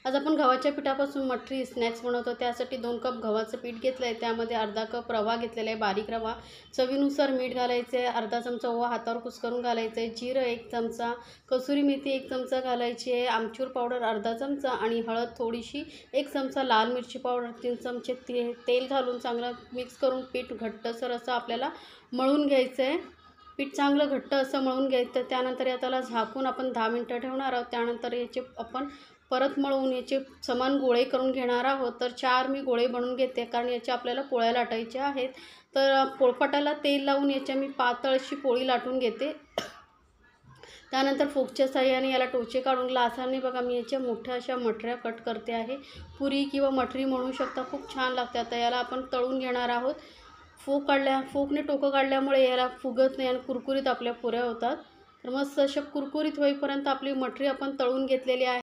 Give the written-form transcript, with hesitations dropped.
आज आपण गव्हाच्या पिठापासून मठरी स्नॅक्स बनवतो। त्यासाठी 2 कप गव्हाचं पीठ घेतलं आहे, त्यामध्ये अर्धा कप रवा घेतलेला आहे, बारीक रवा, चवीनुसार मीठ घालायचं आहे, अर्धा चमचा ओवा हातावर कुस्करून घालायचं आहे, जिरं 1 चमचा, कसुरी मेथी 1 चमचा घालायची आहे, आमचूर पावडर अर्धा चमचा आणि हळद थोडीशी 1 चमचा, लाल मिरची पावडर 3 चमचे, तेल घालून चांगलं मिक्स करून पीठ घट्टसर असं आपल्याला मळून घ्यायचं आहे। पीठ चांगलं घट्ट असं मळून घ्यायचं। त्यानंतर याला झाकून आपण 10 मिनिटं ठेवणार आहोत। त्यानंतर याचे आपण परत मळून याचे समान गोळे करून घेणार आहोत। तर 4 मी गोळे बनवून घेते, कारण याचे आपल्याला पोळ्या लाटायच्या आहेत। तर पोळपाटाला तेल लावून याच्या मी पातळ अशी पोळी लाटून घेते। त्यानंतर फोकच्या साहाय्याने याला टोचे काढून ग्लासाने बघा मी याच्या मोठ्या अशा मठऱ्या कट करते आहे। पुरी किंवा मठरी म्हणू शकता, खूप छान लागते। आता याला आपण तळून घेणार आहोत। फोकने टोकं काढल्यामुळे याला फुगत नाही आणि कुरकुरीत आपल्या पुऱ्या होतात। तर मस्त अशा कुरकुरीत होईपर्यंत आपली मठरी आपण तळून घेतलेली आहे।